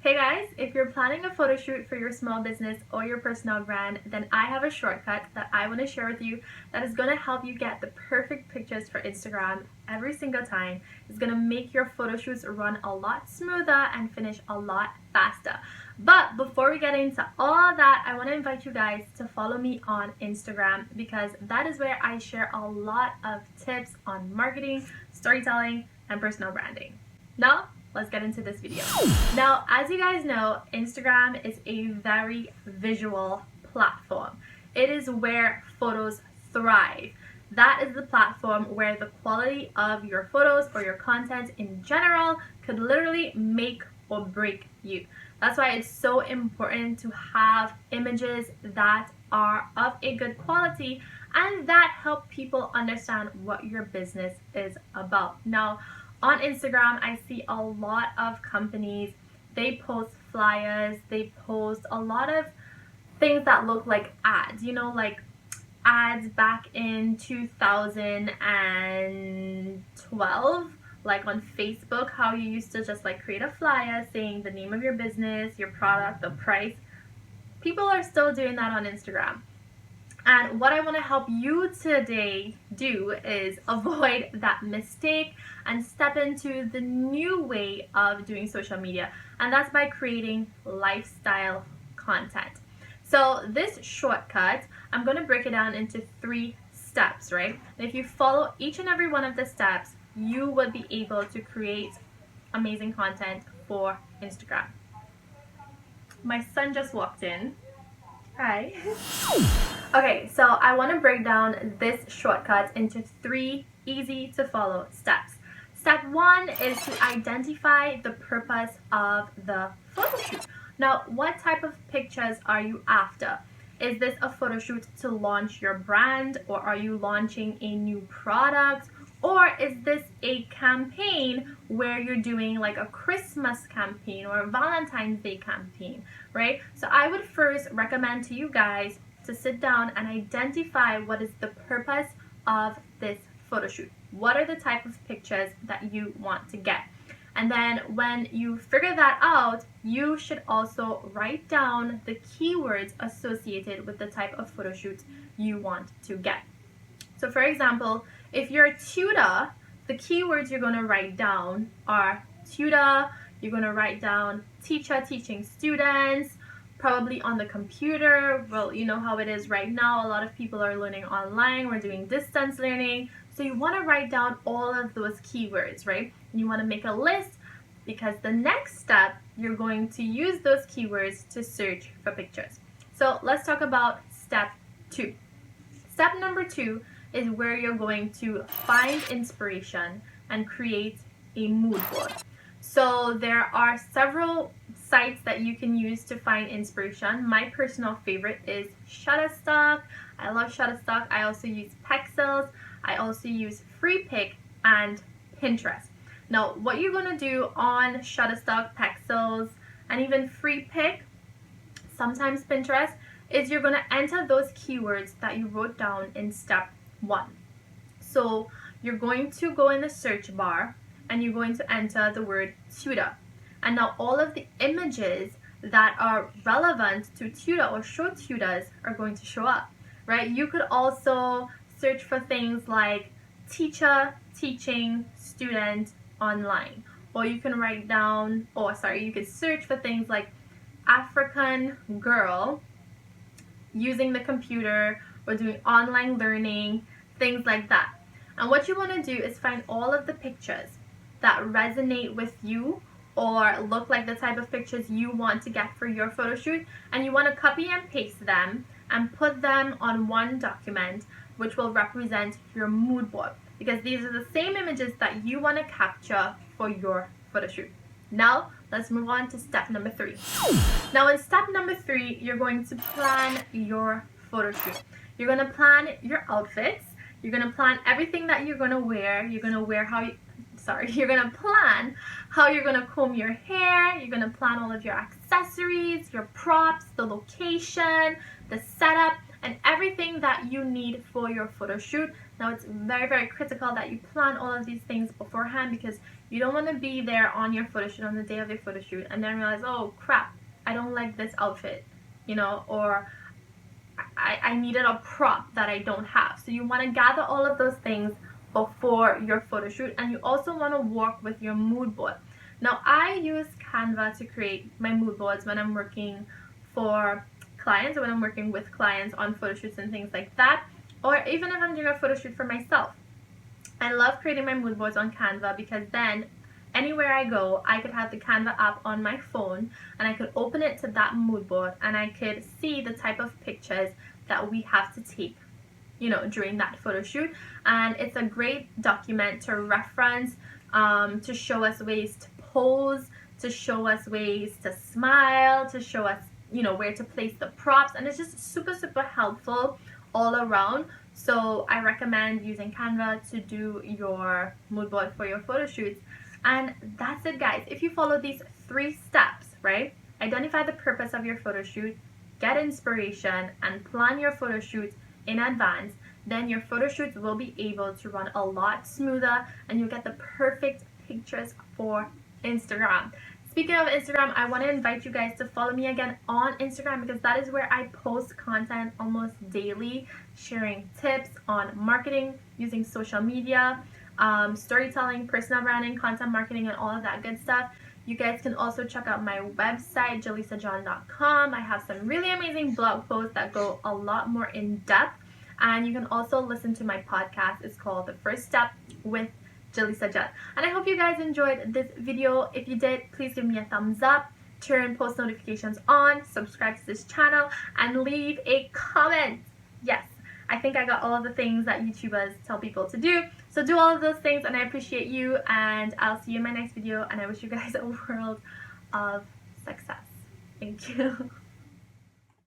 Hey guys, if you're planning a photo shoot for your small business or your personal brand, then I have a shortcut that I want to share with you that is going to help you get the perfect pictures for Instagram every single time. It's going to make your photo shoots run a lot smoother and finish a lot faster. But before we get into all that, I want to invite you guys to follow me on Instagram because that is where I share a lot of tips on marketing, storytelling, and personal branding. Now, let's get into this video. Now, as you guys know, Instagram is a very visual platform. It is where photos thrive. That is the platform where the quality of your photos or your content in general could literally make or break you. That's why it's so important to have images that are of a good quality and that help people understand what your business is about. Now, on Instagram, I see a lot of companies, they post flyers, they post a lot of things that look like ads, like ads back in 2012, like on Facebook, how you used to just create a flyer saying the name of your business, your product, the price. People are still doing that on Instagram. And what I want to help you today do is avoid that mistake and step into the new way of doing social media. And that's by creating lifestyle content. So this shortcut, I'm going to break it down into 3 steps, right? And if you follow each and every one of the steps, you will be able to create amazing content for Instagram. My son just walked in. Hi. Okay, so I want to break down this shortcut into 3 easy to follow steps. Step 1 is to identify the purpose of the photo shoot. Now, what type of pictures are you after? Is this a photo shoot to launch your brand, or are you launching a new product? Or is this a campaign where you're doing like a Christmas campaign or a Valentine's Day campaign, right? So I would first recommend to you guys to sit down and identify what is the purpose of this photo shoot. What are the type of pictures that you want to get? And then when you figure that out, you should also write down the keywords associated with the type of photo shoot you want to get. So for example, if you're a tutor, the keywords you're going to write down are tutor, you're going to write down teacher teaching students, probably on the computer. Well, you know how it is right now. A lot of people are learning online. We're doing distance learning. So you want to write down all of those keywords, right? And you want to make a list because the next step, you're going to use those keywords to search for pictures. So let's talk about step 2. Step number 2 is where you're going to find inspiration and create a mood board. So there are several sites that you can use to find inspiration. My personal favorite is Shutterstock. I love Shutterstock. I also use Pexels. I also use FreePic and Pinterest. Now, what you're going to do on Shutterstock, Pexels, and even FreePic, sometimes Pinterest, is you're going to enter those keywords that you wrote down in step 1. So you're going to go in the search bar and you're going to enter the word tutor. And now all of the images that are relevant to tutor or show tutors are going to show up, right? You could also search for things like teacher teaching student online. Or you can write down, you could search for things like African girl using the computer or doing online learning, things like that. And what you want to do is find all of the pictures that resonate with you or look like the type of pictures you want to get for your photo shoot, and you want to copy and paste them and put them on one document which will represent your mood board, because these are the same images that you want to capture for your photo shoot. Now, let's move on to step number 3. Now, in step number 3, you're going to plan your photo shoot. You're going to plan your outfits. You're going to plan everything that you're going to wear. You're going to plan how you're going to comb your hair. You're going to plan all of your accessories, your props, the location, the setup, and everything that you need for your photo shoot. Now, it's very, very critical that you plan all of these things beforehand because You don't want to be there on your photo shoot, on the day of your photo shoot, and then realize, oh crap, I don't like this outfit, or I needed a prop that I don't have. So you want to gather all of those things before your photo shoot, and you also want to work with your mood board. Now, I use Canva to create my mood boards when I'm working for clients, or when I'm working with clients on photo shoots and things like that, or even if I'm doing a photo shoot for myself. I love creating my mood boards on Canva because then anywhere I go, I could have the Canva app on my phone and I could open it to that mood board and I could see the type of pictures that we have to take, during that photo shoot. And it's a great document to reference, to show us ways to pose, to show us ways to smile, to show us, where to place the props. And it's just super, super helpful all around. So I recommend using Canva to do your mood board for your photo shoots. And that's it, guys. If you follow these 3 steps, right? Identify the purpose of your photo shoot, get inspiration, and plan your photo shoot in advance, then your photo shoots will be able to run a lot smoother and you'll get the perfect pictures for Instagram. Speaking of Instagram, I want to invite you guys to follow me again on Instagram because that is where I post content almost daily, sharing tips on marketing, using social media, storytelling, personal branding, content marketing, and all of that good stuff. You guys can also check out my website, JhalisaJohn.com. I have some really amazing blog posts that go a lot more in depth. And you can also listen to my podcast. It's called The First Step with Jhalisa John. And I hope you guys enjoyed this video. If you did, please give me a thumbs up, turn post notifications on, subscribe to this channel, and leave a comment. Yes, I think I got all of the things that YouTubers tell people to do. So do all of those things, and I appreciate you, and I'll see you in my next video, and I wish you guys a world of success. Thank you.